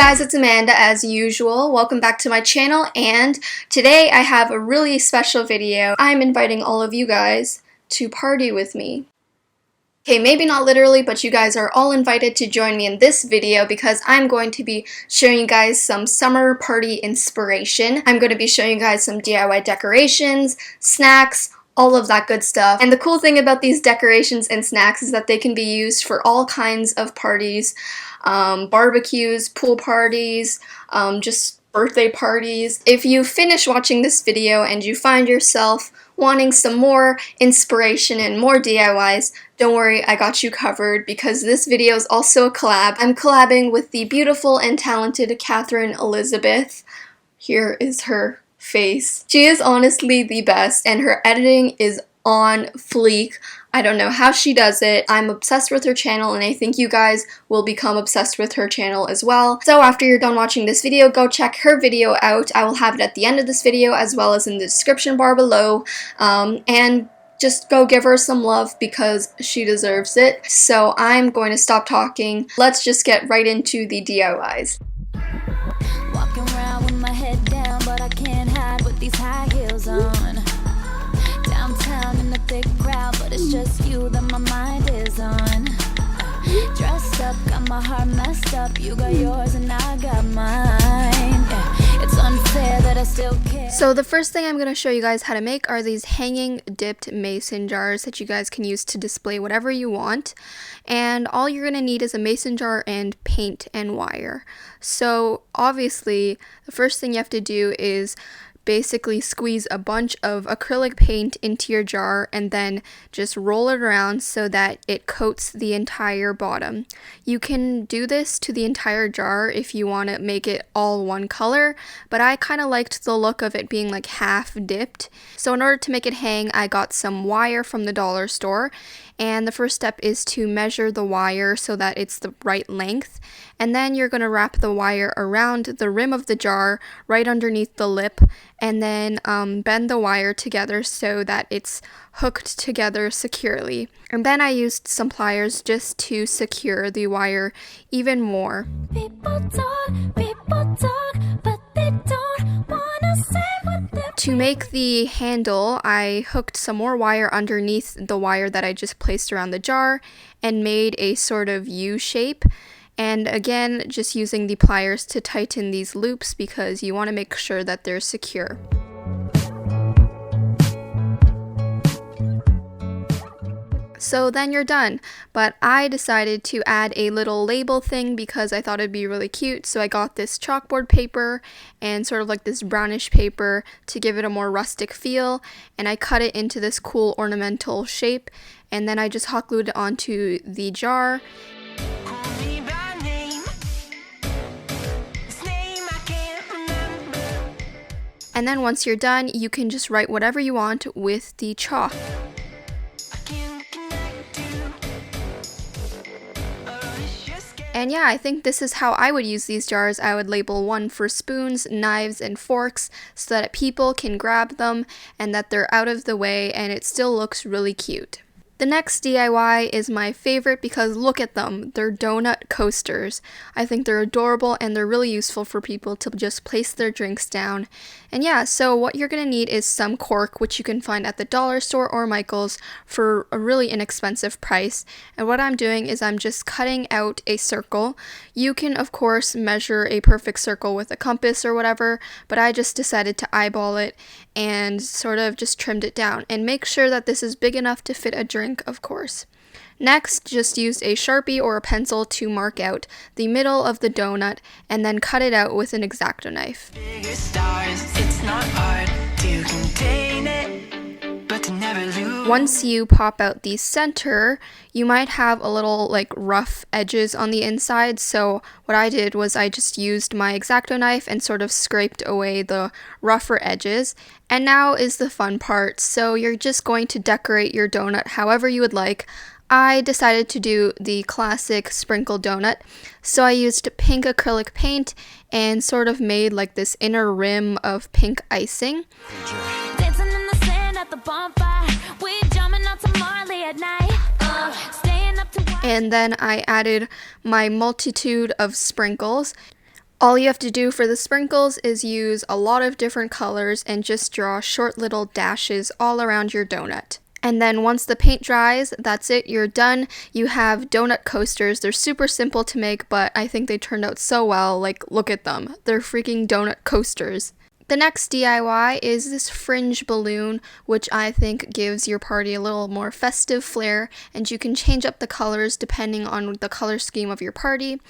guys, it's Amanda as usual. Welcome back to my channel, and today I have a really special video. I'm inviting all of you guys to party with me. Okay, maybe not literally, but you guys are all invited to join me in this video because I'm going to be showing you guys some summer party inspiration. I'm going to be showing you guys some DIY decorations, snacks, all of that good stuff. And the cool thing about these decorations and snacks is that they can be used for all kinds of parties, barbecues, pool parties, just birthday parties. If you finish watching this video and you find yourself wanting some more inspiration and more DIYs, don't worry, I got you covered because this video is also a collab. I'm collabing with the beautiful and talented Catherine Elizabeth. Here is her face. She is honestly the best and her editing is on fleek. I don't know how she does it. I'm obsessed with her channel and I think you guys will become obsessed with her channel as well. So after you're done watching this video, go check her video out. I will have it at the end of this video as well as in the description bar below. And just go give her some love because she deserves it. So I'm going to stop talking. Let's just get right into the DIYs. Walking around with my head down, but I can't hide with these high heels on. Downtown in the big crowd, but it's just you that my mind is on. Dressed up, got my heart messed up. You got yours and I got mine. Yeah, it's unfair that I still care. So the first thing I'm going to show you guys how to make are these hanging dipped mason jars that you guys can use to display whatever you want. And all you're going to need is a mason jar and paint and wire. So obviously the first thing you have to do is basically squeeze a bunch of acrylic paint into your jar and then just roll it around so that it coats the entire bottom. You can do this to the entire jar if you want to make it all one color, but I kind of liked the look of it being like half dipped. So in order to make it hang, I got some wire from the dollar store, and the first step is to measure the wire so that it's the right length, and then you're going to wrap the wire around the rim of the jar right underneath the lip, and then bend the wire together so that it's hooked together securely. And then I used some pliers just to secure the wire even more. People talk, but they don't wanna say what they're. To make the handle, I hooked some more wire underneath the wire that I just placed around the jar and made a sort of U shape. And again, just using the pliers to tighten these loops because you want to make sure that they're secure. So then you're done, but I decided to add a little label thing because I thought it'd be really cute. So I got this chalkboard paper and sort of like this brownish paper to give it a more rustic feel, and I cut it into this cool ornamental shape, and then I just hot glued it onto the jar. And then once you're done, you can just write whatever you want with the chalk. And yeah, I think this is how I would use these jars. I would label one for spoons, knives, and forks so that people can grab them and that they're out of the way and it still looks really cute. The next DIY is my favorite because look at them, they're donut coasters. I think they're adorable and they're really useful for people to just place their drinks down. And yeah, so what you're going to need is some cork, which you can find at the dollar store or Michael's for a really inexpensive price. And what I'm doing is I'm just cutting out a circle. You can of course measure a perfect circle with a compass or whatever, but I just decided to eyeball it and sort of just trimmed it down. And make sure that this is big enough to fit a drink, of course. Next, just use a Sharpie or a pencil to mark out the middle of the donut and then cut it out with an X-Acto knife. Once you pop out the center, you might have a little like rough edges on the inside, so what I did was I just used my X-Acto knife and sort of scraped away the rougher edges. And now is the fun part. So you're just going to decorate your donut however you would like. I decided to do the classic sprinkle donut, so I used pink acrylic paint and sort of made like this inner rim of pink icing. Dancing in the sand at the bonfire, we jamming out to Marley at night. Staying up to And then I added my multitude of sprinkles. All you have to do for the sprinkles is use a lot of different colors and just draw short little dashes all around your donut. And then once the paint dries, that's it, you're done. You have donut coasters. They're super simple to make, but I think they turned out so well. Like, look at them. They're freaking donut coasters. The next DIY is this fringe balloon, which I think gives your party a little more festive flair, and you can change up the colors depending on the color scheme of your party.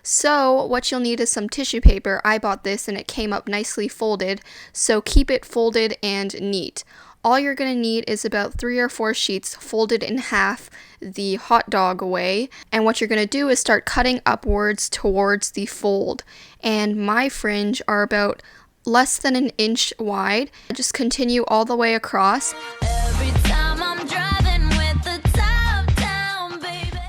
So what you'll need is some tissue paper. I bought this and it came up nicely folded, so keep it folded and neat. All you're going to need is about 3 or 4 sheets folded in half the hot dog way, and what you're going to do is start cutting upwards towards the fold. And my fringe are about less than an inch wide. Just continue all the way across.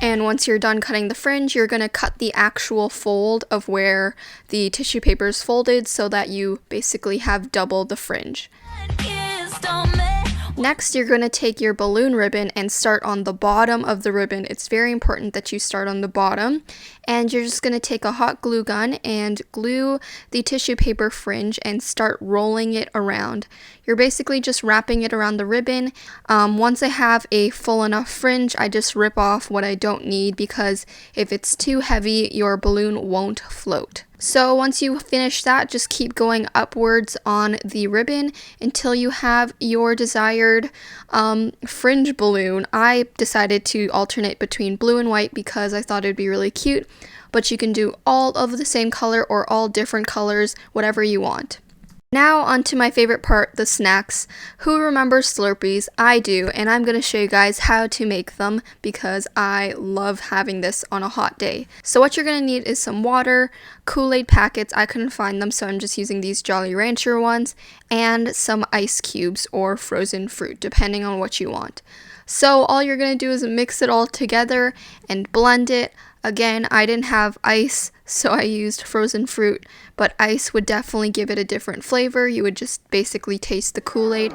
And once you're done cutting the fringe, you're going to cut the actual fold of where the tissue paper is folded so that you basically have double the fringe. Next, you're going to take your balloon ribbon and start on the bottom of the ribbon. It's very important that you start on the bottom. And you're just going to take a hot glue gun and glue the tissue paper fringe and start rolling it around. You're basically just wrapping it around the ribbon. Once I have a full enough fringe, I just rip off what I don't need, because if it's too heavy, your balloon won't float. So once you finish that, just keep going upwards on the ribbon until you have your desired fringe balloon. I decided to alternate between blue and white because I thought it'd be really cute, but you can do all of the same color or all different colors, whatever you want. Now on to my favorite part, the snacks. Who remembers Slurpees? I do, and I'm going to show you guys how to make them because I love having this on a hot day. So what you're going to need is some water, Kool-Aid packets, I couldn't find them so I'm just using these Jolly Rancher ones, and some ice cubes or frozen fruit depending on what you want. So all you're going to do is mix it all together and blend it. Again, I didn't have ice, so I used frozen fruit, but ice would definitely give it a different flavor. You would just basically taste the Kool-Aid.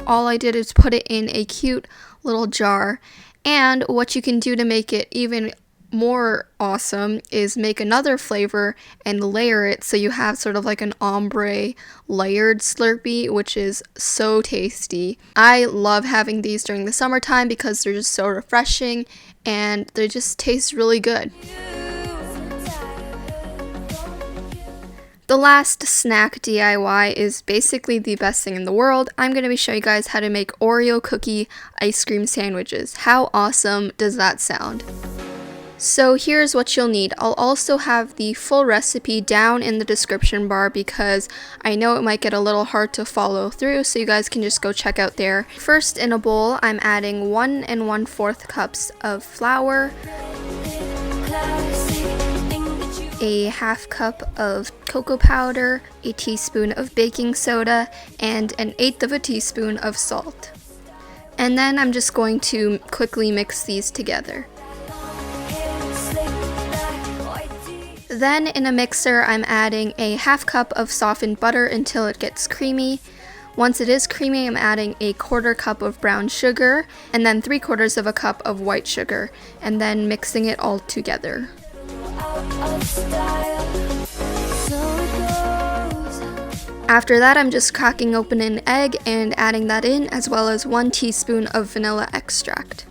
All I did is put it in a cute little jar, and what you can do to make it even more awesome is make another flavor and layer it so you have sort of like an ombre layered Slurpee, which is so tasty. I love having these during the summertime because they're just so refreshing and they just taste really good. The last snack DIY is basically the best thing in the world. I'm going to be showing you guys how to make Oreo cookie ice cream sandwiches. How awesome does that sound? So here's what you'll need. I'll also have the full recipe down in the description bar because I know it might get a little hard to follow through, so you guys can just go check out there. First, in a bowl, I'm adding 1 1/4 cups of flour, a 1/2 cup of cocoa powder, a teaspoon of baking soda, and an 1/8 of a teaspoon of salt. And then I'm just going to quickly mix these together. Then in a mixer, I'm adding a 1/2 cup of softened butter until it gets creamy. Once it is creamy, I'm adding a 1/4 cup of brown sugar and then 3/4 of a cup of white sugar, and then mixing it all together. After that, I'm just cracking open an egg and adding that in, as well as 1 teaspoon of vanilla extract.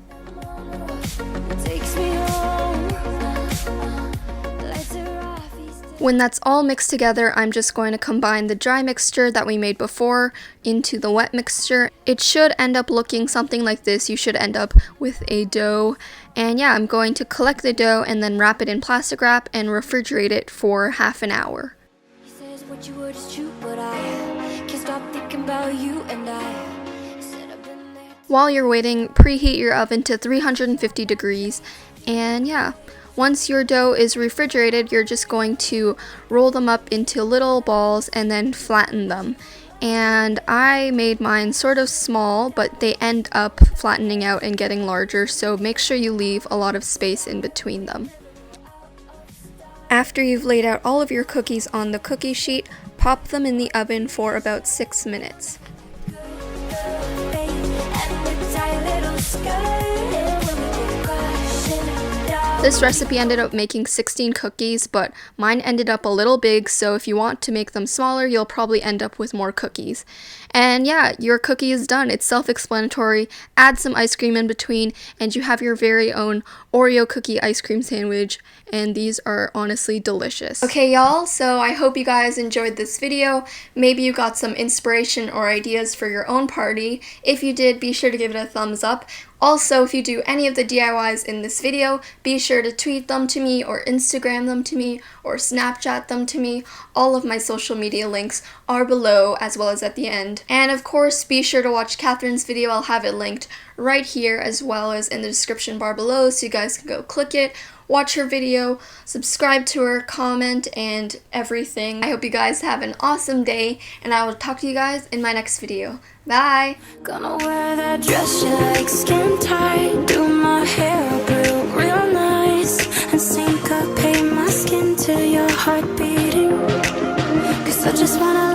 When that's all mixed together, I'm just going to combine the dry mixture that we made before into the wet mixture. It should end up looking something like this. You should end up with a dough. And yeah, I'm going to collect the dough and then wrap it in plastic wrap and refrigerate it for half an hour. While you're waiting, preheat your oven to 350 degrees, and yeah. Once your dough is refrigerated, you're just going to roll them up into little balls and then flatten them. And I made mine sort of small, but they end up flattening out and getting larger, so make sure you leave a lot of space in between them. After you've laid out all of your cookies on the cookie sheet, pop them in the oven for about 6 minutes. This recipe ended up making 16 cookies, but mine ended up a little big, so if you want to make them smaller, you'll probably end up with more cookies. And yeah, your cookie is done. It's self-explanatory. Add some ice cream in between, and you have your very own Oreo cookie ice cream sandwich, and these are honestly delicious. Okay, y'all, so I hope you guys enjoyed this video. Maybe you got some inspiration or ideas for your own party. If you did, be sure to give it a thumbs up. Also, if you do any of the DIYs in this video, be sure to tweet them to me or Instagram them to me or Snapchat them to me. All of my social media links are below as well as at the end. And of course, be sure to watch Catherine's video. I'll have it linked right here as well as in the description bar below so you guys can go click it, watch her video, subscribe to her, comment, and everything. I hope you guys have an awesome day, and I will talk to you guys in my next video. Bye! Gonna wear that dress you like, skin tight, do my hair up real nice, and syncopate my skin to your heart beating, 'cause I just wanna